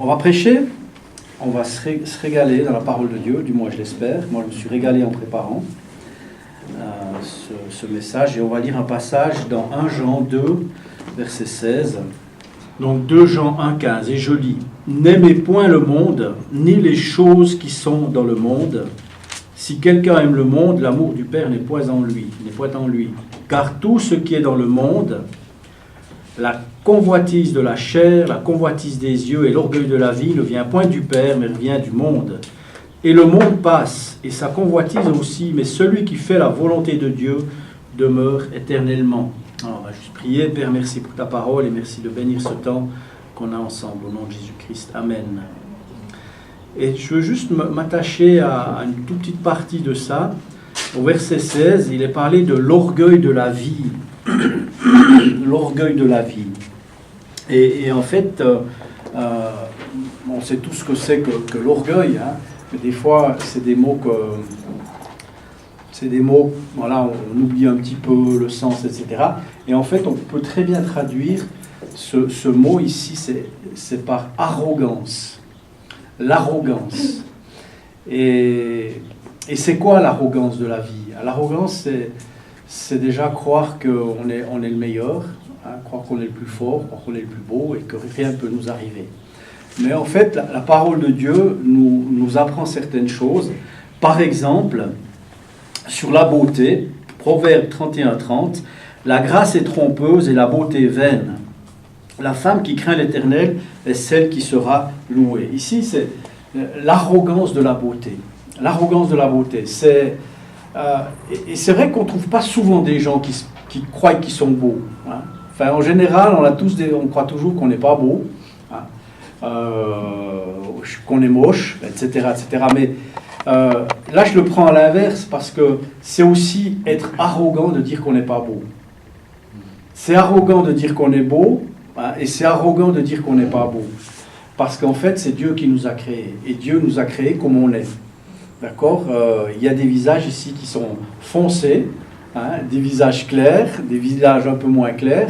On va prêcher, on va se régaler dans la parole de Dieu, du moins je l'espère. Moi je me suis régalé en préparant ce message, et on va lire un passage dans 1 Jean 2, verset 16. Donc 2 Jean 1, 15, et je lis: N'aimez point le monde, ni les choses qui sont dans le monde. Si quelqu'un aime le monde, l'amour du Père n'est point en lui, Car tout ce qui est dans le monde, la convoitise de la chair, la convoitise des yeux et l'orgueil de la vie ne vient point du Père, mais vient du monde. Et le monde passe, et sa convoitise aussi, mais celui qui fait la volonté de Dieu demeure éternellement. Alors, on va juste prier. Père, merci pour ta parole et merci de bénir ce temps qu'on a ensemble. Au nom de Jésus-Christ. Amen. Et je veux juste m'attacher à une toute petite partie de ça. Au verset 16, il est parlé de l'orgueil de la vie. L'orgueil de la vie. Et en fait, on sait tous ce que c'est que l'orgueil, hein, mais des fois, c'est des mots voilà, on oublie un petit peu le sens, etc. Et en fait, on peut très bien traduire ce mot ici, c'est par arrogance. L'arrogance. Et c'est quoi l'arrogance de la vie? L'arrogance, c'est déjà croire qu'on est le meilleur, hein, croire qu'on est le plus fort, croire qu'on est le plus beau et que rien ne peut nous arriver. Mais en fait, la parole de Dieu nous apprend certaines choses. Par exemple, sur la beauté, Proverbe 31:30, la grâce est trompeuse et la beauté vaine. La femme qui craint l'Éternel est celle qui sera louée. Ici, c'est l'arrogance de la beauté. L'arrogance de la beauté, et c'est vrai qu'on ne trouve pas souvent des gens qui croient qu'ils sont beaux. Hein. Enfin, en général, on croit toujours qu'on n'est pas beau, hein. Qu'on est moche, etc. etc. Mais là, je le prends à l'inverse parce que c'est aussi être arrogant de dire qu'on n'est pas beau. C'est arrogant de dire qu'on est beau, hein, et c'est arrogant de dire qu'on n'est pas beau. Parce qu'en fait, c'est Dieu qui nous a créés. Et Dieu nous a créés comme on est. D'accord? Il y a des visages ici qui sont foncés, hein, des visages clairs, des visages un peu moins clairs.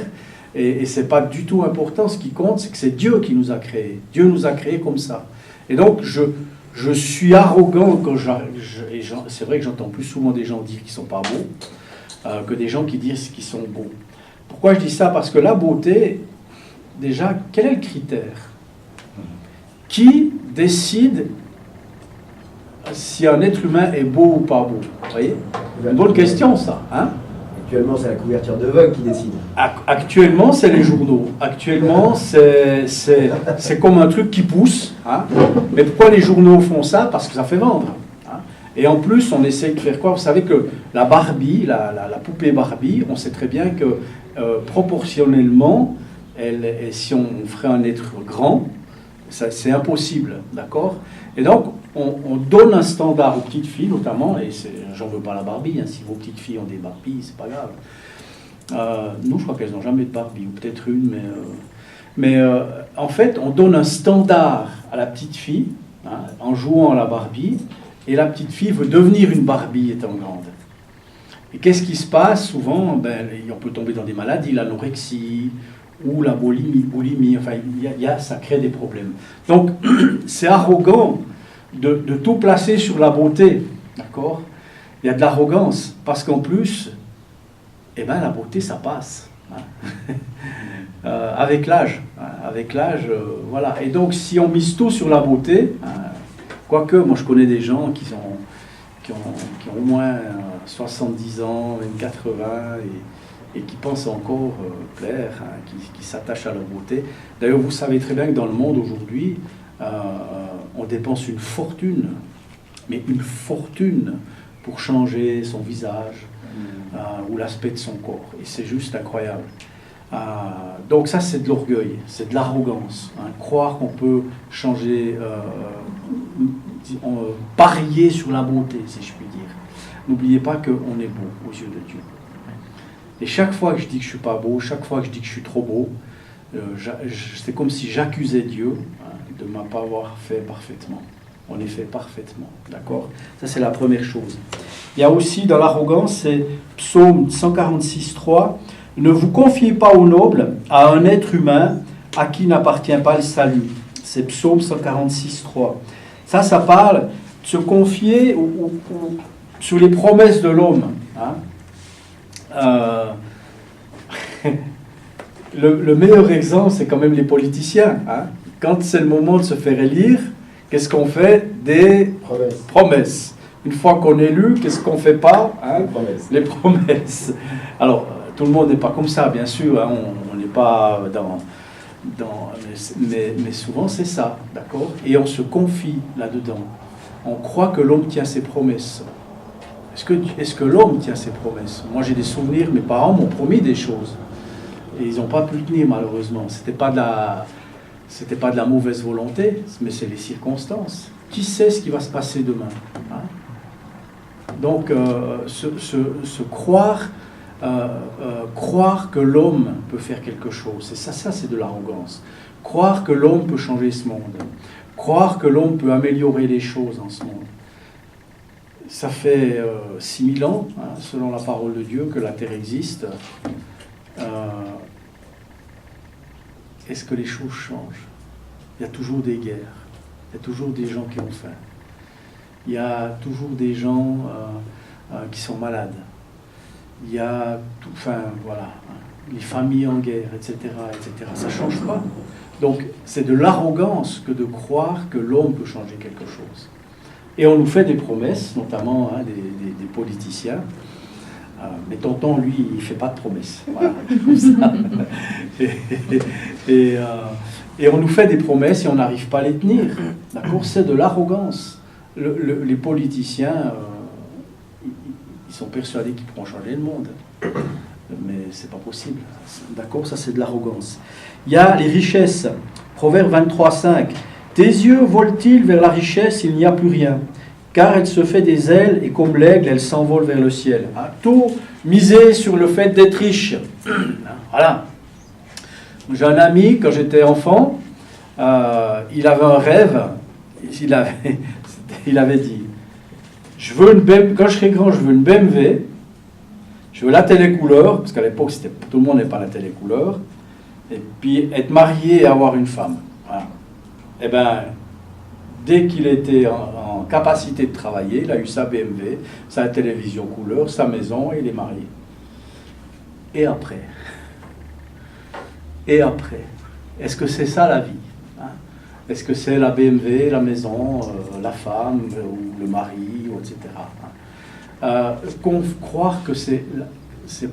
Et ce n'est pas du tout important. Ce qui compte, c'est que c'est Dieu qui nous a créés. Dieu nous a créés comme ça. Et donc, je suis arrogant quand c'est vrai que j'entends plus souvent des gens dire qu'ils ne sont pas beaux que des gens qui disent qu'ils sont beaux. Pourquoi je dis ça? Parce que la beauté, déjà, quel est le critère? Qui décide si un être humain est beau ou pas beau? Vous voyez? C'est une bonne question, ça. Hein? Actuellement, c'est la couverture de Vogue qui décide. Actuellement, c'est les journaux. Actuellement, c'est comme un truc qui pousse. Hein? Mais pourquoi les journaux font ça? Parce que ça fait vendre. Hein? Et en plus, on essaye de faire quoi? Vous savez que la Barbie, la poupée Barbie, on sait très bien que proportionnellement, si on ferait un être grand, c'est impossible. D'accord? Et donc, on donne un standard aux petites filles, notamment, et j'en veux pas la Barbie, hein, si vos petites filles ont des Barbies, c'est pas grave. Nous, je crois qu'elles n'ont jamais de Barbie, ou peut-être une, mais en fait, on donne un standard à la petite fille, hein, en jouant à la Barbie, et la petite fille veut devenir une Barbie étant grande. Et qu'est-ce qui se passe souvent? On peut tomber dans des maladies, l'anorexie, ou la boulimie, enfin, ça crée des problèmes. Donc, c'est arrogant de tout placer sur la beauté, d'accord? Il y a de l'arrogance, parce qu'en plus, la beauté, ça passe. Hein. Avec l'âge, voilà. Et donc, si on mise tout sur la beauté, hein, quoique, moi, je connais des gens qui ont au moins 70 ans, même 80, et qui pensent encore plaire, hein, qui s'attachent à leur beauté. D'ailleurs, vous savez très bien que dans le monde aujourd'hui, on dépense une fortune, mais une fortune pour changer son visage ou l'aspect de son corps. Et c'est juste incroyable. Donc ça, c'est de l'orgueil, c'est de l'arrogance. Hein, croire qu'on peut changer, parier sur la beauté, si je puis dire. N'oubliez pas qu'on est beau aux yeux de Dieu. Et chaque fois que je dis que je ne suis pas beau, chaque fois que je dis que je suis trop beau, c'est comme si j'accusais Dieu, hein, de ne pas avoir fait parfaitement. On est fait parfaitement, d'accord? Ça, c'est la première chose. Il y a aussi dans l'arrogance, c'est Psaume 146:3, « Ne vous confiez pas aux nobles, à un être humain à qui n'appartient pas le salut. C'est Psaume 146, 3. Ça parle de se confier sur les promesses de l'homme. Hein. Le meilleur exemple, c'est quand même les politiciens. Hein. Quand c'est le moment de se faire élire, qu'est-ce qu'on fait? Des promesses. Une fois qu'on est élu, qu'est-ce qu'on ne fait pas? Hein? Les promesses. Alors, tout le monde n'est pas comme ça, bien sûr. Hein. On n'est pas mais souvent, c'est ça, d'accord? Et on se confie là-dedans. On croit que l'homme tient ses promesses. Est-ce que l'homme tient ses promesses? Moi, j'ai des souvenirs, mes parents m'ont promis des choses. Et ils n'ont pas pu le tenir, malheureusement. C'était pas de la mauvaise volonté, mais c'est les circonstances. Qui sait ce qui va se passer demain? Hein? Donc, croire que l'homme peut faire quelque chose, ça c'est de l'arrogance. Croire que l'homme peut changer ce monde. Croire que l'homme peut améliorer les choses en ce monde. Ça fait 6000 ans, hein, selon la parole de Dieu, que la Terre existe. Est-ce que les choses changent? Il y a toujours des guerres. Il y a toujours des gens qui ont faim. Il y a toujours des gens qui sont malades. Il y a voilà, les familles en guerre, etc., etc. Ça ne change pas. Donc, c'est de l'arrogance que de croire que l'homme peut changer quelque chose. Et on nous fait des promesses, notamment hein, des politiciens. Mais tonton, lui, il ne fait pas de promesses. Voilà, comme ça. Et on nous fait des promesses et on n'arrive pas à les tenir. D'accord? C'est de l'arrogance. Les politiciens, ils sont persuadés qu'ils pourront changer le monde. Mais ce n'est pas possible. D'accord? Ça, c'est de l'arrogance. Il y a les richesses. Proverbe 23, 5. Tes yeux volent-ils vers la richesse, il n'y a plus rien. Car elle se fait des ailes et comme l'aigle, elle s'envole vers le ciel. Hein? Tout miser sur le fait d'être riche. Voilà. J'ai un ami, quand j'étais enfant, il avait un rêve. Il avait dit, quand je serai grand, je veux une BMW, je veux la télécouleur, parce qu'à l'époque, tout le monde n'avait pas la télécouleur, et puis être marié et avoir une femme. Voilà. Eh bien, dès qu'il était en capacité de travailler, il a eu sa BMW, sa télévision couleur, sa maison, et il est marié. Et après? Est-ce que c'est ça la vie? Hein? Est-ce que c'est la BMW, la maison, la femme, ou le mari, etc. Hein? Croire que c'est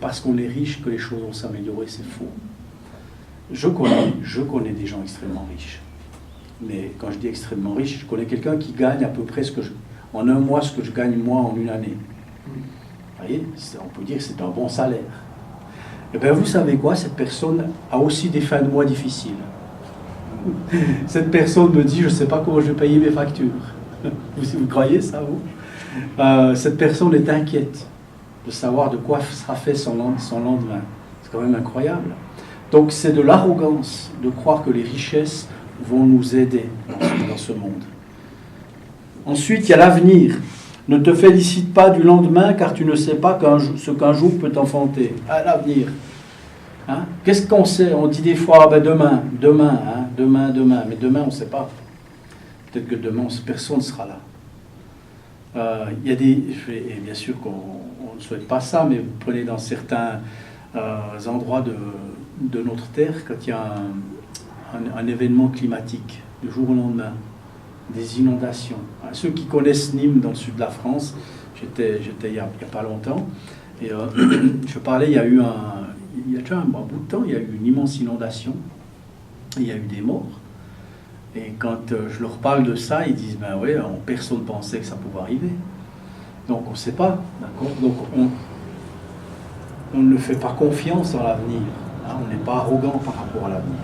parce qu'on est riche que les choses vont s'améliorer, c'est faux. Je connais des gens extrêmement riches. Mais quand je dis extrêmement riche, je connais quelqu'un qui gagne à peu près en un mois ce que je gagne moi en une année. Vous voyez, on peut dire que c'est un bon salaire. Et bien vous savez quoi, cette personne a aussi des fins de mois difficiles. Cette personne me dit, je ne sais pas comment je vais payer mes factures. Vous croyez ça, vous? Cette personne est inquiète de savoir de quoi sera fait son lendemain. C'est quand même incroyable. Donc c'est de l'arrogance de croire que les richesses vont nous aider dans ce monde. Ensuite, il y a l'avenir. Ne te félicite pas du lendemain, car tu ne sais pas ce qu'un jour peut enfanter. À l'avenir. Hein? Qu'est-ce qu'on sait? On dit des fois, demain, hein? demain. Mais demain, on ne sait pas. Peut-être que demain, personne ne sera là. Il y a et bien sûr qu'on ne souhaite pas ça, mais vous prenez dans certains endroits de notre terre, quand il y a un événement climatique, du jour au lendemain, des inondations. Ceux qui connaissent Nîmes dans le sud de la France, j'étais il n'y a pas longtemps, et je parlais, il y a déjà un bout de temps, il y a eu une immense inondation, et il y a eu des morts. Et quand je leur parle de ça, ils disent, ben oui, personne ne pensait que ça pouvait arriver. Donc on ne sait pas, d'accord? Donc on ne fait pas confiance en l'avenir, hein? On n'est pas arrogant par rapport à l'avenir.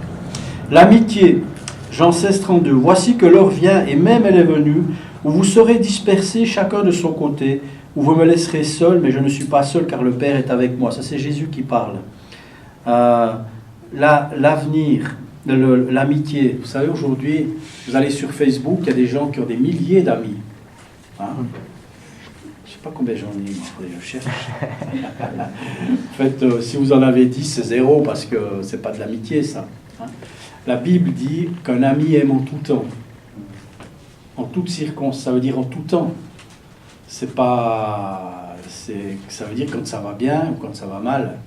L'amitié, Jean 16, 32. Voici que l'heure vient, et même elle est venue, où vous serez dispersés chacun de son côté, où vous me laisserez seul, mais je ne suis pas seul, car le Père est avec moi. Ça, c'est Jésus qui parle. L'avenir, l'amitié. Vous savez, aujourd'hui, vous allez sur Facebook, il y a des gens qui ont des milliers d'amis. Hein? Je ne sais pas combien j'en ai, je cherche. En fait, si vous en avez 10, c'est zéro, parce que ce n'est pas de l'amitié, ça. Hein? La Bible dit qu'un ami aime en tout temps. En toutes circonstances, ça veut dire en tout temps. Ça veut dire quand ça va bien ou quand ça va mal.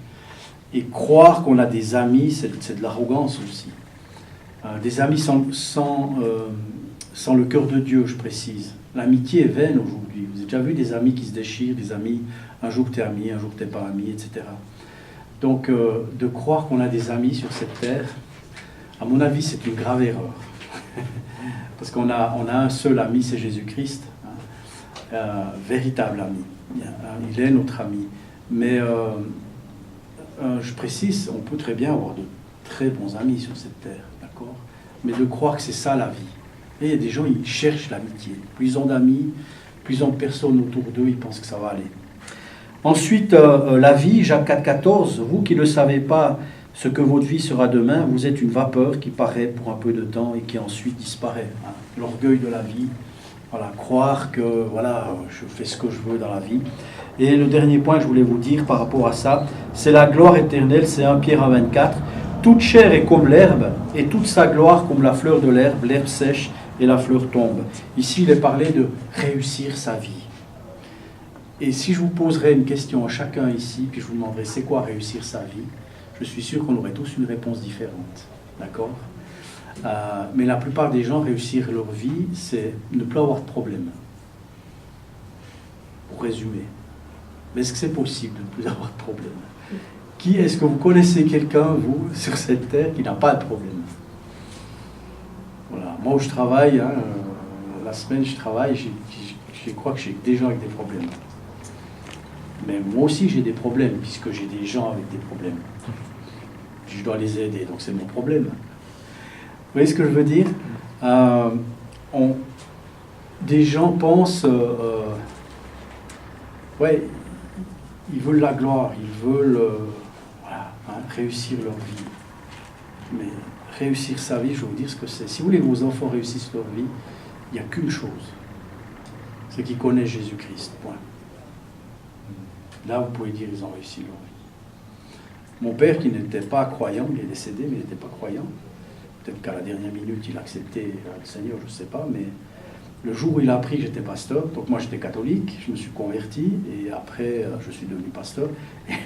Et croire qu'on a des amis, c'est de l'arrogance aussi. Des amis sans le cœur de Dieu, je précise. L'amitié est vaine aujourd'hui. Vous avez déjà vu des amis qui se déchirent, des amis, un jour tu es ami, un jour tu n'es pas ami, etc. Donc, de croire qu'on a des amis sur cette terre, à mon avis, c'est une grave erreur. Parce qu'on a un seul ami, c'est Jésus-Christ, véritable ami. Il est notre ami. Mais je précise, on peut très bien avoir de très bons amis sur cette terre, d'accord ? Mais de croire que c'est ça la vie. Et il y a des gens, ils cherchent l'amitié. Plus ils ont d'amis, plus ils ont de personnes autour d'eux, ils pensent que ça va aller. Ensuite, la vie, Jacques 4,14, vous qui ne savez pas ce que votre vie sera demain, vous êtes une vapeur qui paraît pour un peu de temps et qui ensuite disparaît. Hein. L'orgueil de la vie, voilà, croire que voilà, je fais ce que je veux dans la vie. Et le dernier point que je voulais vous dire par rapport à ça, c'est la gloire éternelle, c'est 1 Pierre 1,24. Toute chair est comme l'herbe, et toute sa gloire comme la fleur de l'herbe sèche et la fleur tombe. Ici, il est parlé de réussir sa vie. Et si je vous poserais une question à chacun ici, puis je vous demanderais c'est quoi réussir sa vie, je suis sûr qu'on aurait tous une réponse différente. D'accord ? Mais la plupart des gens, réussir leur vie, c'est ne plus avoir de problème. Pour résumer. Mais est-ce que c'est possible de ne plus avoir de problème ? Est-ce que vous connaissez quelqu'un, vous, sur cette terre, qui n'a pas de problème ? Voilà. Moi, où je travaille, la semaine, je travaille, je crois que j'ai des gens avec des problèmes. Mais moi aussi, j'ai des problèmes, puisque j'ai des gens avec des problèmes. Je dois les aider, donc c'est mon problème. Vous voyez ce que je veux dire ? Des gens pensent... ouais, ils veulent la gloire, ils veulent réussir leur vie. Mais réussir sa vie, je vais vous dire ce que c'est. Si vous voulez que vos enfants réussissent leur vie, il n'y a qu'une chose. C'est qu'ils connaissent Jésus-Christ. Point. Là, vous pouvez dire qu'ils ont réussi leur vie. Mon père, qui n'était pas croyant, il est décédé, mais il n'était pas croyant. Peut-être qu'à la dernière minute, il a accepté le Seigneur, je ne sais pas, mais le jour où il a appris que j'étais pasteur, donc moi j'étais catholique, je me suis converti, et après je suis devenu pasteur,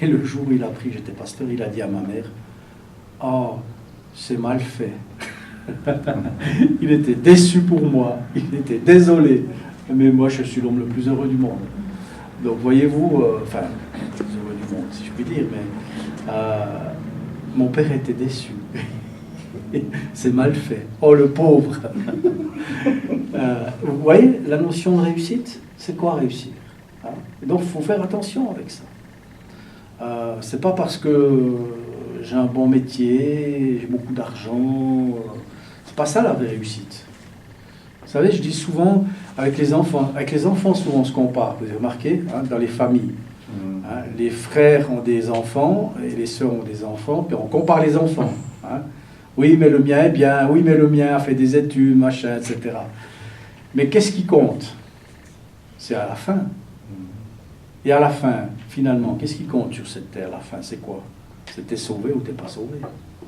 et le jour où il a appris que j'étais pasteur, il a dit à ma mère, « Oh, c'est mal fait. » Il était déçu pour moi, il était désolé, mais moi je suis l'homme le plus heureux du monde. Donc voyez-vous, enfin, le plus heureux du monde si je puis dire, mais mon père était déçu. C'est mal fait. Oh, le pauvre. Vous voyez, la notion de réussite, c'est quoi réussir, hein? Donc, il faut faire attention avec ça. C'est pas parce que j'ai un bon métier, j'ai beaucoup d'argent. C'est pas ça la vraie réussite. Vous savez, je dis souvent, avec les enfants souvent on se compare. Vous avez remarqué, hein, dans les familles. Hein, les frères ont des enfants et les sœurs ont des enfants, puis on compare les enfants. Hein. Oui, mais le mien est bien, oui, mais le mien a fait des études, machin, etc. Mais qu'est-ce qui compte ? C'est à la fin. Et à la fin, finalement, qu'est-ce qui compte sur cette terre, à la fin ? C'est quoi ? C'est t'es sauvé ou t'es pas sauvé ?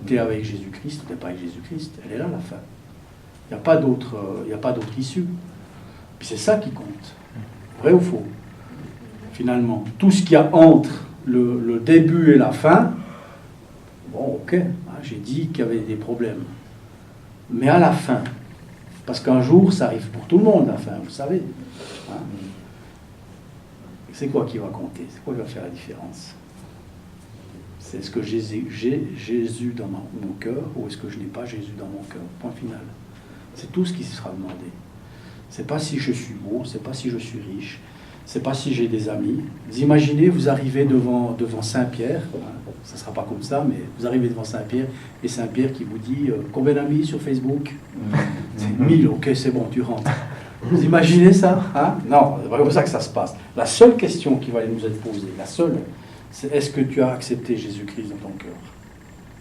T'es avec Jésus-Christ ou t'es pas avec Jésus-Christ ? Elle est là, la fin. Il n'y a pas d'autre issue. Puis c'est ça qui compte. Vrai ou faux ? Finalement, tout ce qu'il y a entre le début et la fin, bon, ok, j'ai dit qu'il y avait des problèmes. Mais à la fin, parce qu'un jour, ça arrive pour tout le monde, la fin, vous savez. Hein, c'est quoi qui va compter ? C'est quoi qui va faire la différence ? C'est est-ce que j'ai Jésus dans mon cœur ou est-ce que je n'ai pas Jésus dans mon cœur ? Point final. C'est tout ce qui sera demandé. C'est pas si je suis beau, c'est pas si je suis riche, c'est pas si j'ai des amis. Vous imaginez, vous arrivez devant Saint-Pierre, ça ne sera pas comme ça, mais vous arrivez devant Saint-Pierre, et Saint-Pierre qui vous dit combien d'amis sur Facebook ? C'est 1000, ok, c'est bon, tu rentres. Vous imaginez ça, hein ? Non, c'est pas comme ça que ça se passe. La seule question qui va nous être posée, la seule, c'est est-ce que tu as accepté Jésus-Christ dans ton cœur ?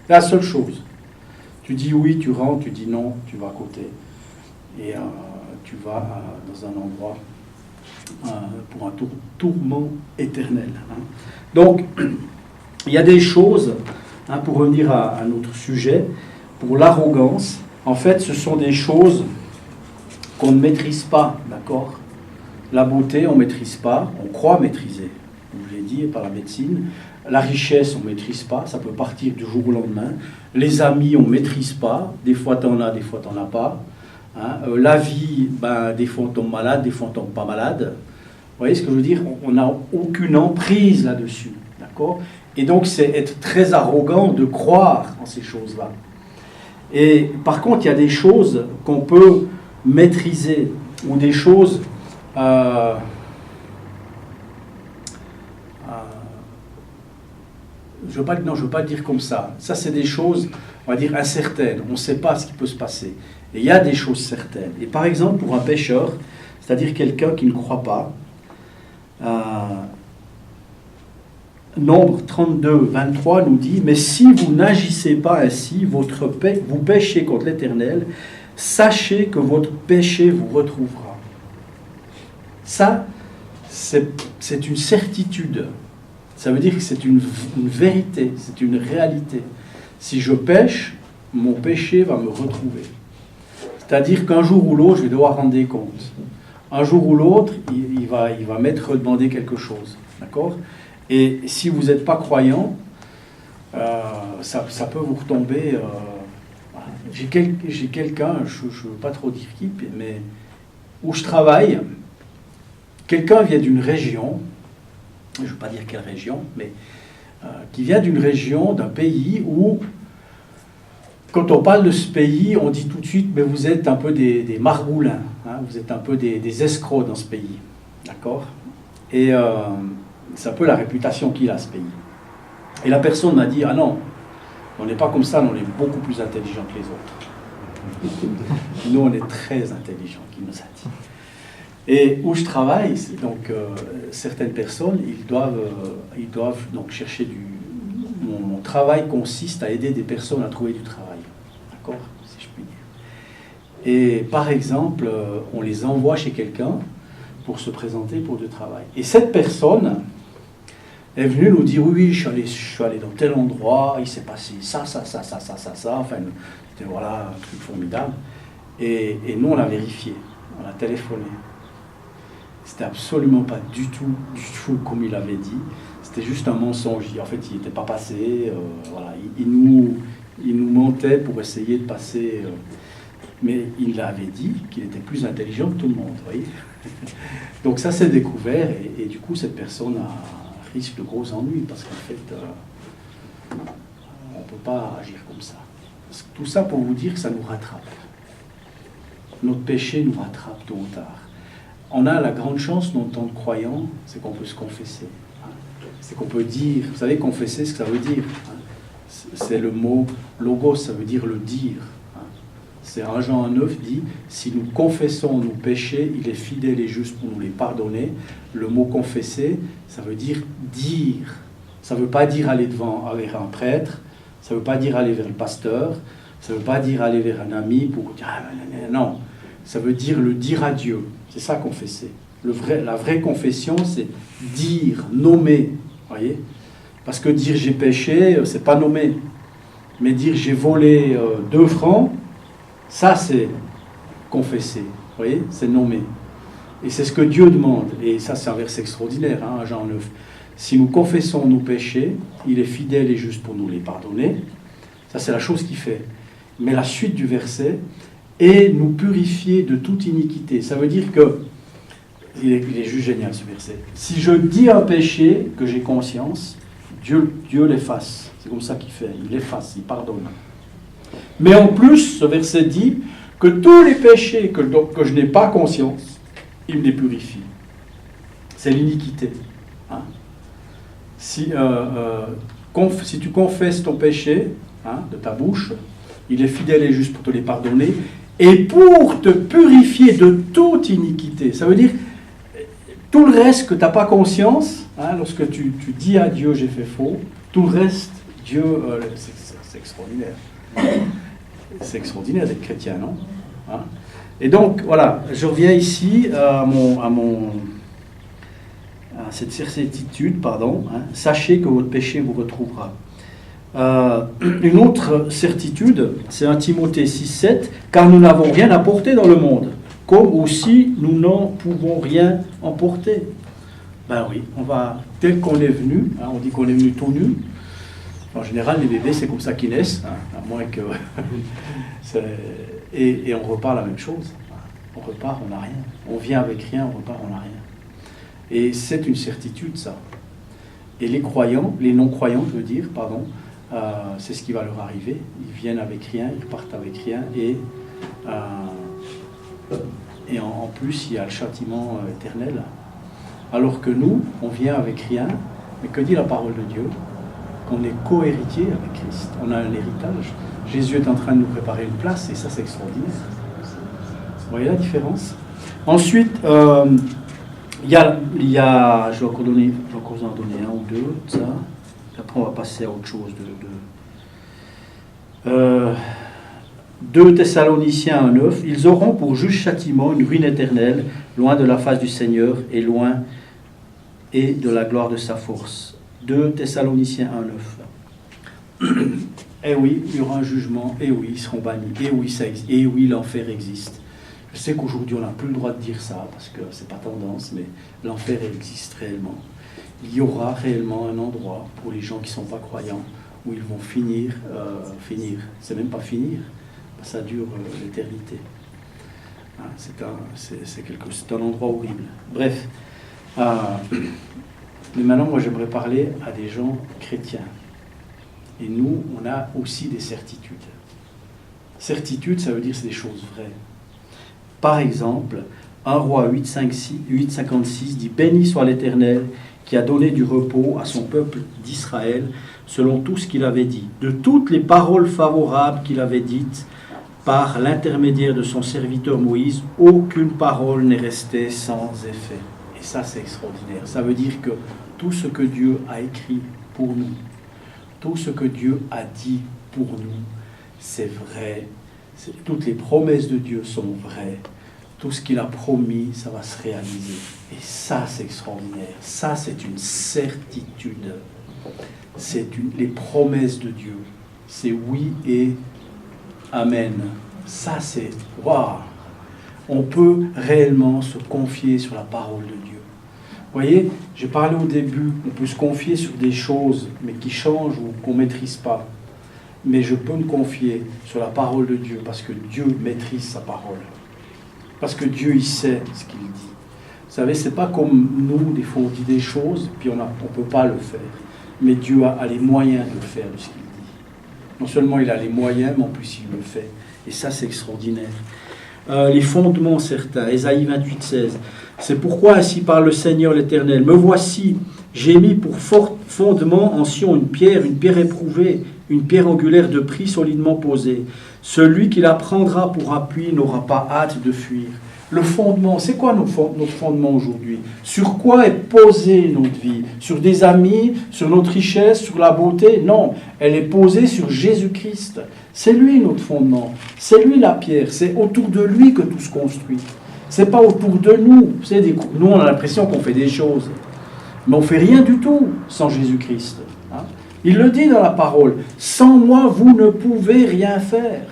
C'est la seule chose. Tu dis oui, tu rentres, tu dis non, tu vas à côté. Et tu vas dans un endroit pour un tourment éternel. Hein. Donc, il y a des choses, hein, pour revenir à notre sujet, pour l'arrogance, en fait, ce sont des choses qu'on ne maîtrise pas, d'accord? La beauté, on ne maîtrise pas, on croit maîtriser, je vous l'ai dit, par la médecine. La richesse, on ne maîtrise pas, ça peut partir du jour au lendemain. Les amis, on ne maîtrise pas, des fois tu en as, des fois tu n'en as pas. Hein. La vie, ben, des fois on tombe malade, des fois on tombe pas malade. Vous voyez ce que je veux dire? On n'a aucune emprise là-dessus, d'accord? Et donc c'est être très arrogant de croire en ces choses-là. Et par contre, il y a des choses qu'on peut maîtriser, ou des choses... je ne veux pas le dire comme ça. Ça, c'est des choses, on va dire, incertaines. On ne sait pas ce qui peut se passer. Et il y a des choses certaines. Et par exemple, pour un pécheur, c'est-à-dire quelqu'un qui ne croit pas, Nombre 32, 23 nous dit « Mais si vous n'agissez pas ainsi, vous péchez contre l'Éternel, sachez que votre péché vous retrouvera. » Ça, c'est une certitude. Ça veut dire que c'est une vérité, c'est une réalité. Si je pêche, mon péché va me retrouver. C'est-à-dire qu'un jour ou l'autre, je vais devoir rendre des comptes. Un jour ou l'autre, il va m'être demandé quelque chose. D'accord ? Et si vous n'êtes pas croyant, ça peut vous retomber. J'ai quelqu'un, je ne veux pas trop dire qui, mais où je travaille, quelqu'un vient d'une région, je ne veux pas dire quelle région, mais qui vient d'une région, d'un pays où, quand on parle de ce pays, on dit tout de suite, mais vous êtes un peu des margoulins, hein, vous êtes un peu des escrocs dans ce pays. D'accord ? Et c'est un peu la réputation qu'il a, ce pays. Et la personne m'a dit, ah non, on n'est pas comme ça, on est beaucoup plus intelligent que les autres. Nous, on est très intelligents, qu'il nous a dit. Et où je travaille, donc certaines personnes, ils doivent donc chercher mon travail consiste à aider des personnes à trouver du travail. D'accord ? Si je puis dire. Et par exemple, on les envoie chez quelqu'un pour se présenter pour du travail. Et cette personne est venue nous dire, oui, je suis allé dans tel endroit, il s'est passé ça, enfin, c'était voilà, un truc formidable. Et nous, on l'a vérifié, on a téléphoné. C'était absolument pas du tout comme il avait dit. C'était juste un mensonge. En fait, il n'était pas passé. Voilà, il nous mentait pour essayer de passer. Mais il avait dit qu'il était plus intelligent que tout le monde. Voyez. Donc ça s'est découvert et du coup, cette personne risque de gros ennuis parce qu'en fait, on ne peut pas agir comme ça. Tout ça pour vous dire que ça nous rattrape. Notre péché nous rattrape tôt ou tard. On a la grande chance, en tant que croyant, c'est qu'on peut se confesser. Hein. C'est qu'on peut dire, vous savez, confesser, ce que ça veut dire. Hein. C'est le mot logos, ça veut dire le dire. Hein. C'est 1 Jean 9 dit, si nous confessons nos péchés, il est fidèle et juste pour nous les pardonner. Le mot confesser, ça veut dire dire. Ça ne veut pas dire aller vers un prêtre, ça ne veut pas dire aller vers le pasteur, ça ne veut pas dire aller vers un ami pour dire, non. Ça veut dire le dire à Dieu. C'est ça, confesser. La vraie confession, c'est dire, nommer. Voyez ? Parce que dire j'ai péché, c'est pas nommer. Mais dire j'ai volé 2 francs, ça c'est confesser. Voyez ? C'est nommer. Et c'est ce que Dieu demande. Et ça, c'est un verset extraordinaire, hein, Jean 9. Si nous confessons nos péchés, il est fidèle et juste pour nous les pardonner. Ça, c'est la chose qu'il fait. Mais la suite du verset, et nous purifier de toute iniquité. Ça veut dire que, il est juste génial ce verset, si je dis un péché, que j'ai conscience, Dieu l'efface. C'est comme ça qu'il fait, il l'efface, il pardonne. Mais en plus, ce verset dit que tous les péchés que je n'ai pas conscience, il me les purifie. C'est l'iniquité. Hein? Si tu confesses ton péché, hein, de ta bouche, il est fidèle et juste pour te les pardonner, et pour te purifier de toute iniquité. Ça veut dire, tout le reste que tu n'as pas conscience, hein, lorsque tu dis à Dieu, j'ai fait faux, tout le reste, Dieu, c'est extraordinaire. C'est extraordinaire d'être chrétien, non ? Hein ? Et donc, voilà, je reviens ici à cette certitude, pardon, hein, sachez que votre péché vous retrouvera. Une autre certitude, c'est 1 Timothée 6,7, car nous n'avons rien apporté dans le monde, comme aussi nous n'en pouvons rien emporter. Ben oui, tel qu'on est venu, on dit qu'on est venu tout nu. En général, les bébés, c'est comme ça qu'ils naissent, à moins que... et on repart la même chose. On repart, on n'a rien. On vient avec rien, on repart, on n'a rien. Et c'est une certitude, ça. Et les croyants, les non-croyants, je veux dire, pardon, c'est ce qui va leur arriver. Ils viennent avec rien, ils partent avec rien, et en plus, il y a le châtiment éternel. Alors que nous, on vient avec rien, mais que dit la parole de Dieu? Qu'on est co-héritier avec Christ. On a un héritage. Jésus est en train de nous préparer une place, et ça, c'est extraordinaire. Vous voyez la différence? Ensuite, il y a, je vais encore en donner un ou deux, ça. Après, on va passer à autre chose. 2 Thessaloniciens 1,9, ils auront pour juste châtiment une ruine éternelle, loin de la face du Seigneur et loin et de la gloire de sa force. 2 Thessaloniciens 1,9. Eh oui, il y aura un jugement, eh oui, ils seront bannis, eh oui, eh oui, l'enfer existe. Je sais qu'aujourd'hui, on n'a plus le droit de dire ça, parce que c'est pas tendance, mais l'enfer existe réellement. Il y aura réellement un endroit pour les gens qui ne sont pas croyants, où ils vont finir, c'est même pas finir, ça dure l'éternité. C'est un endroit horrible. Bref, mais maintenant, moi, j'aimerais parler à des gens chrétiens. Et nous, on a aussi des certitudes. Certitude, ça veut dire que c'est des choses vraies. Par exemple, 1 Roi 8,56 dit « Béni soit l'Éternel qui a donné du repos à son peuple d'Israël selon tout ce qu'il avait dit. De toutes les paroles favorables qu'il avait dites par l'intermédiaire de son serviteur Moïse, aucune parole n'est restée sans effet. » Et ça, c'est extraordinaire. Ça veut dire que tout ce que Dieu a écrit pour nous, tout ce que Dieu a dit pour nous, c'est vrai. Toutes les promesses de Dieu sont vraies. Tout ce qu'il a promis, ça va se réaliser. Et ça, c'est extraordinaire. Ça, c'est une certitude. Les promesses de Dieu. C'est oui et amen. Ça, c'est... Waouh! On peut réellement se confier sur la parole de Dieu. Vous voyez, j'ai parlé au début, on peut se confier sur des choses, mais qui changent ou qu'on ne maîtrise pas. Mais je peux me confier sur la parole de Dieu, parce que Dieu maîtrise sa parole. Parce que Dieu, il sait ce qu'il dit. Vous savez, c'est pas comme nous, des fois on dit des choses, puis on ne peut pas le faire. Mais Dieu a les moyens de le faire, de ce qu'il dit. Non seulement il a les moyens, mais en plus il le fait. Et ça, c'est extraordinaire. Les fondements certains, Ésaïe 28,16. C'est pourquoi ainsi parle le Seigneur l'Éternel. Me voici, j'ai mis pour fondement en Sion une pierre éprouvée, une pierre angulaire de prix solidement posée. Celui qui la prendra pour appui n'aura pas hâte de fuir. Le fondement, c'est quoi notre fondement aujourd'hui? Sur quoi est posée notre vie? Sur des amis, sur notre richesse, sur la beauté? Non, elle est posée sur Jésus-Christ. C'est lui notre fondement. C'est lui la pierre. C'est autour de lui que tout se construit. C'est pas autour de nous. Nous, on a l'impression qu'on fait des choses. Mais on ne fait rien du tout sans Jésus-Christ. Il le dit dans la parole. Sans moi, vous ne pouvez rien faire.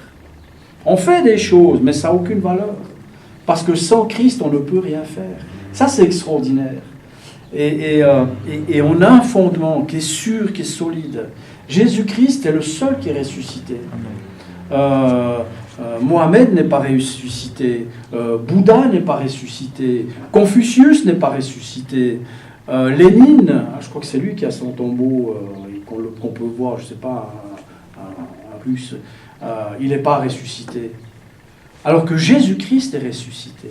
On fait des choses, mais ça n'a aucune valeur. Parce que sans Christ, on ne peut rien faire. Ça, c'est extraordinaire. Et on a un fondement qui est sûr, qui est solide. Jésus-Christ est le seul qui est ressuscité. Mohamed n'est pas ressuscité. Bouddha n'est pas ressuscité. Confucius n'est pas ressuscité. Lénine, je crois que c'est lui qui a son tombeau qu'on peut voir, je ne sais pas, un russe. Il n'est pas ressuscité. Alors que Jésus-Christ est ressuscité.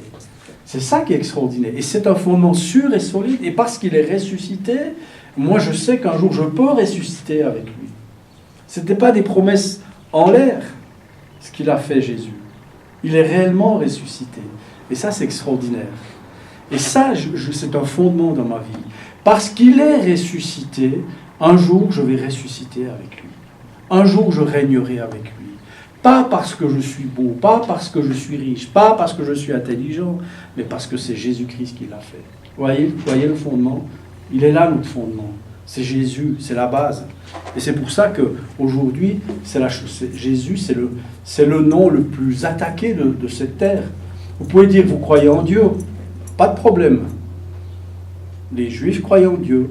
C'est ça qui est extraordinaire. Et c'est un fondement sûr et solide. Et parce qu'il est ressuscité, moi je sais qu'un jour je peux ressusciter avec lui. Ce n'était pas des promesses en l'air, ce qu'il a fait Jésus. Il est réellement ressuscité. Et ça, c'est extraordinaire. Et ça, c'est un fondement dans ma vie. Parce qu'il est ressuscité, un jour je vais ressusciter avec lui. Un jour je régnerai avec lui. Pas parce que je suis beau, pas parce que je suis riche, pas parce que je suis intelligent, mais parce que c'est Jésus-Christ qui l'a fait. Voyez le fondement? Il est là notre fondement. C'est Jésus, c'est la base. Et c'est pour ça qu'aujourd'hui, Jésus, c'est le nom le plus attaqué de cette terre. Vous pouvez dire que vous croyez en Dieu, pas de problème. Les Juifs croient en Dieu,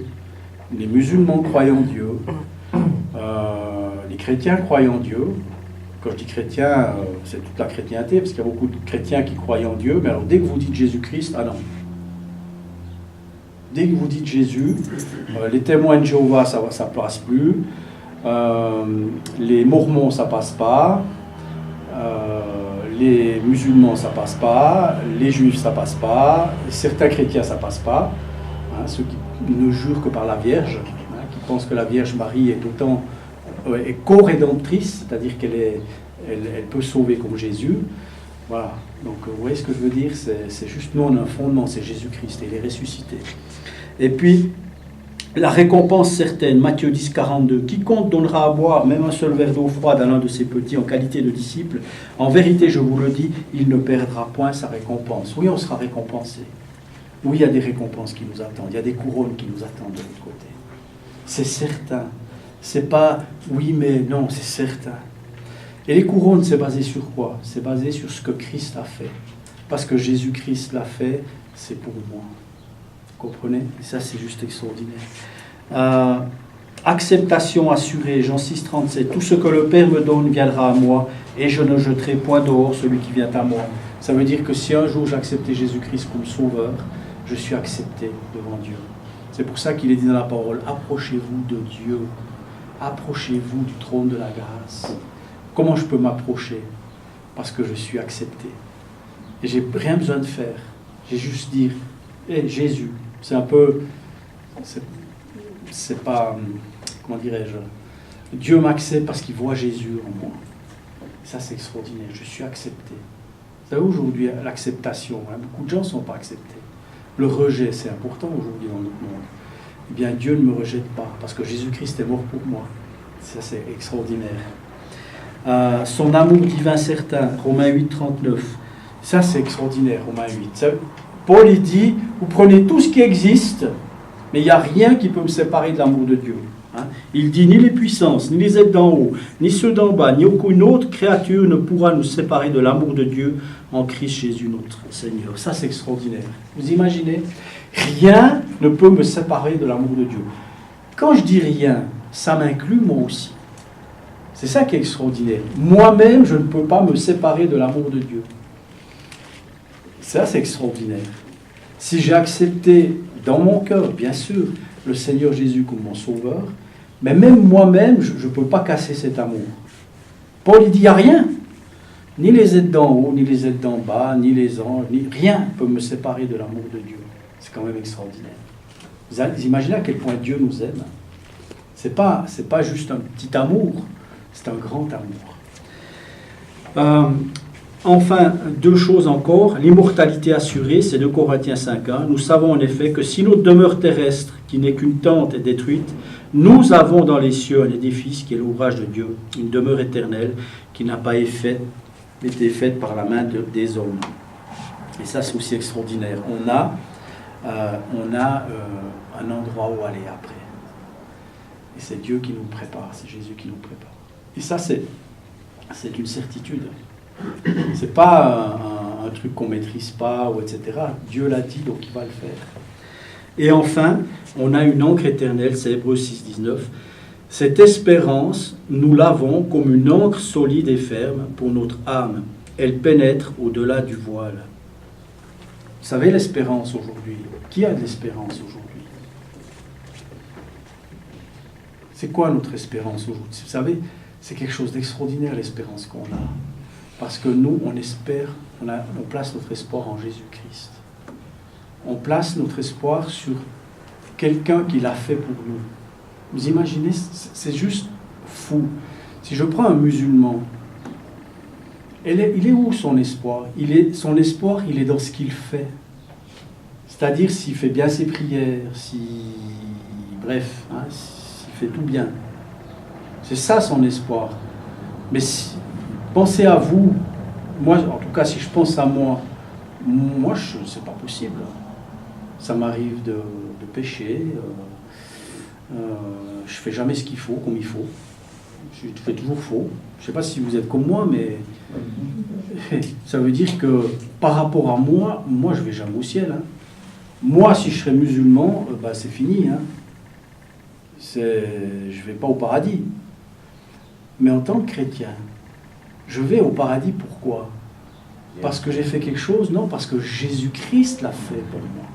les musulmans croient en Dieu, les chrétiens croient en Dieu. Quand je dis chrétien, c'est toute la chrétienté, parce qu'il y a beaucoup de chrétiens qui croient en Dieu, mais alors dès que vous dites Jésus-Christ, ah non. Dès que vous dites Jésus, les témoins de Jéhovah, ça ne passe plus, les mormons, ça passe pas, les musulmans, ça passe pas, les juifs, ça passe pas, certains chrétiens, ça passe pas, hein, ceux qui ne jurent que par la Vierge, hein, qui pensent que la Vierge Marie est co-rédemptrice, c'est-à-dire qu'elle peut sauver comme Jésus. Voilà. Donc vous voyez ce que je veux dire, c'est juste nous on a un fondement, c'est Jésus-Christ, et il est ressuscité. Et puis, la récompense certaine, Matthieu 10, 42, quiconque donnera à boire même un seul verre d'eau froide à l'un de ses petits en qualité de disciple, en vérité, je vous le dis, il ne perdra point sa récompense. Oui, on sera récompensé. Oui, il y a des récompenses qui nous attendent, il y a des couronnes qui nous attendent de l'autre côté. C'est certain. C'est pas oui, mais non, c'est certain. Et les couronnes, c'est basé sur quoi? C'est basé sur ce que Christ a fait. Parce que Jésus-Christ l'a fait, c'est pour moi. Vous comprenez? Et ça, c'est juste extraordinaire. Acceptation assurée, Jean 6, 37. Tout ce que le Père me donne viendra à moi, et je ne jeterai point dehors celui qui vient à moi. Ça veut dire que si un jour j'acceptais Jésus-Christ comme sauveur, je suis accepté devant Dieu. C'est pour ça qu'il est dit dans la parole, approchez-vous de Dieu. Approchez-vous du trône de la grâce. Comment je peux m'approcher? Parce que je suis accepté. Et j'ai rien besoin de faire. J'ai juste dire, hey, Jésus. C'est un peu... C'est pas... Comment dirais-je? Dieu m'accepte parce qu'il voit Jésus en moi. Ça, c'est extraordinaire. Je suis accepté. Vous savez, aujourd'hui, l'acceptation, hein, beaucoup de gens ne sont pas acceptés. Le rejet, c'est important aujourd'hui dans notre monde. Eh bien, Dieu ne me rejette pas, parce que Jésus-Christ est mort pour moi. Ça, c'est extraordinaire. Son amour divin certain, Romains 8, 39. Ça, c'est extraordinaire, Romains 8. Ça, Paul, il dit, vous prenez tout ce qui existe, mais il n'y a rien qui peut me séparer de l'amour de Dieu. Hein? Il dit, ni les puissances, ni les aides d'en haut, ni ceux d'en bas, ni aucune autre créature ne pourra nous séparer de l'amour de Dieu en Christ Jésus notre Seigneur. Ça, c'est extraordinaire. Vous imaginez? Rien ne peut me séparer de l'amour de Dieu. Quand je dis rien, ça m'inclut moi aussi. C'est ça qui est extraordinaire. Moi-même, je ne peux pas me séparer de l'amour de Dieu. Ça, c'est extraordinaire. Si j'ai accepté dans mon cœur, bien sûr, le Seigneur Jésus comme mon sauveur, mais même moi-même, je ne peux pas casser cet amour. Paul, il dit, il n'y a rien. Ni les aides d'en haut, ni les aides d'en bas, ni les anges, rien ne peut me séparer de l'amour de Dieu. C'est quand même extraordinaire. Vous imaginez à quel point Dieu nous aime. C'est pas juste un petit amour, c'est un grand amour. Enfin, deux choses encore. L'immortalité assurée, c'est 2 Corinthiens 5.1. Nous savons en effet que si notre demeure terrestre, qui n'est qu'une tente, est détruite, nous avons dans les cieux un édifice qui est l'ouvrage de Dieu, une demeure éternelle qui n'a pas été faite par la main des hommes. Et ça, c'est aussi extraordinaire. On a un endroit où aller après. Et c'est Dieu qui nous prépare, c'est Jésus qui nous prépare. Et ça, c'est une certitude. C'est pas un truc qu'on maîtrise pas, ou etc. Dieu l'a dit, donc il va le faire. Et enfin, on a une ancre éternelle, c'est Hébreux 6, 19. Cette espérance, nous l'avons comme une ancre solide et ferme pour notre âme. Elle pénètre au-delà du voile. Vous savez l'espérance aujourd'hui? Qui a de l'espérance aujourd'hui? C'est quoi notre espérance aujourd'hui? Vous savez, c'est quelque chose d'extraordinaire l'espérance qu'on a. Parce que nous, on espère, on place notre espoir en Jésus-Christ. On place notre espoir sur quelqu'un qui l'a fait pour nous. Vous imaginez, c'est juste fou. Si je prends un musulman, il est où son espoir? Son espoir, il est dans ce qu'il fait. C'est-à-dire s'il fait bien ses prières, s'il fait tout bien. C'est ça son espoir. Mais pensez à vous. Moi, en tout cas, si je pense à moi, c'est pas possible. Ça m'arrive de pécher. Je fais jamais ce qu'il faut, comme il faut. Je fais toujours faux. Je ne sais pas si vous êtes comme moi, mais ça veut dire que par rapport à moi, je ne vais jamais au ciel. Hein. Moi, si je serais musulman, c'est fini. Hein. Je ne vais pas au paradis. Mais en tant que chrétien, je vais au paradis, pourquoi? Parce que j'ai fait quelque chose? Non, parce que Jésus-Christ l'a fait pour moi.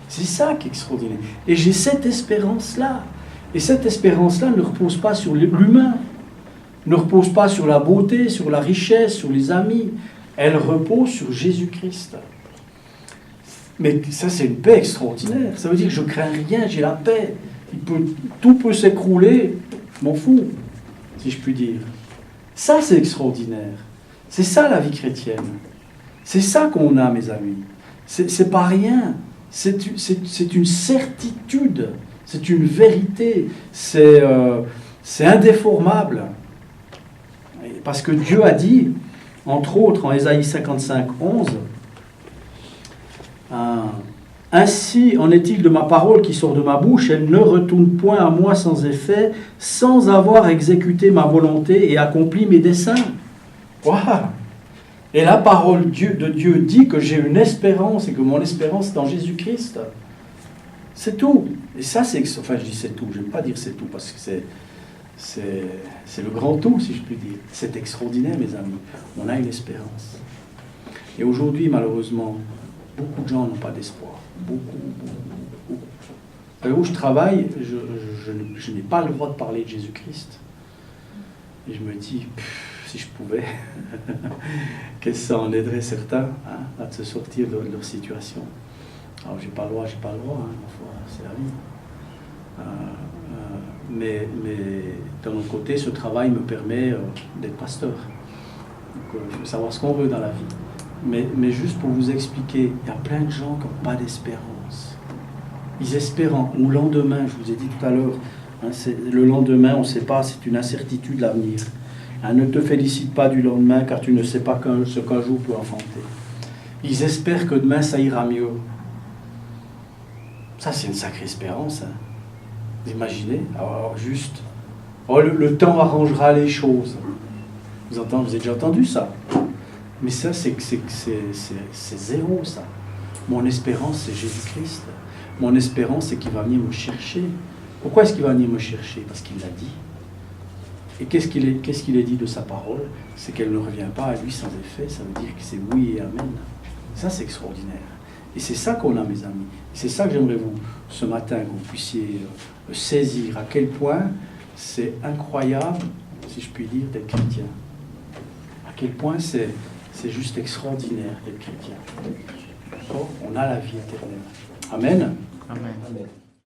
C'est ça qui est extraordinaire. Et j'ai cette espérance-là. Et cette espérance-là ne repose pas sur l'humain, ne repose pas sur la beauté, sur la richesse, sur les amis. Elle repose sur Jésus-Christ. Mais ça, c'est une paix extraordinaire. Ça veut dire que je ne crains rien, j'ai la paix. Tout peut s'écrouler, je m'en fous, si je puis dire. Ça, c'est extraordinaire. C'est ça la vie chrétienne. C'est ça qu'on a, mes amis. C'est pas rien. C'est une certitude. C'est une vérité. C'est indéformable. Parce que Dieu a dit, entre autres en Ésaïe 55, 11, ainsi en est-il de ma parole qui sort de ma bouche, elle ne retourne point à moi sans effet, sans avoir exécuté ma volonté et accompli mes desseins. Wow. Et la parole de Dieu dit que j'ai une espérance et que mon espérance est en Jésus-Christ. C'est tout. Et ça, je dis c'est tout. Je n'aime pas dire c'est tout parce que c'est le grand tout, si je puis dire. C'est extraordinaire, mes amis. On a une espérance. Et aujourd'hui, malheureusement, beaucoup de gens n'ont pas d'espoir. Beaucoup. Où je travaille, je n'ai pas le droit de parler de Jésus-Christ. Et je me dis, si je pouvais, qu'est-ce que ça en aiderait certains à se sortir de leur situation. Alors j'ai pas le droit, c'est la vie. Mais d'un autre côté, ce travail me permet d'être pasteur. Donc, il faut savoir ce qu'on veut dans la vie. Mais juste pour vous expliquer, il y a plein de gens qui n'ont pas d'espérance. Ils espèrent au lendemain, je vous ai dit tout à l'heure, le lendemain, on ne sait pas, c'est une incertitude l'avenir. Ne te félicite pas du lendemain, car tu ne sais pas ce qu'un jour peut enfanter. Ils espèrent que demain, ça ira mieux. Ça, c'est une sacrée espérance. Hein. Vous imaginez? Alors, juste, le temps arrangera les choses. Vous avez déjà entendu ça? Mais ça, c'est zéro, ça. Mon espérance, c'est Jésus-Christ. Mon espérance, c'est qu'il va venir me chercher. Pourquoi est-ce qu'il va venir me chercher? Parce qu'il l'a dit. Et qu'est-ce qu'il est dit de sa parole? C'est qu'elle ne revient pas à lui sans effet. Ça veut dire que c'est oui et amen. Ça, c'est extraordinaire. Et c'est ça qu'on a, mes amis. C'est ça que j'aimerais ce matin, que vous puissiez saisir à quel point c'est incroyable, si je puis dire, d'être chrétien. À quel point c'est juste extraordinaire d'être chrétien. D'accord? On a la vie éternelle. Amen. Amen.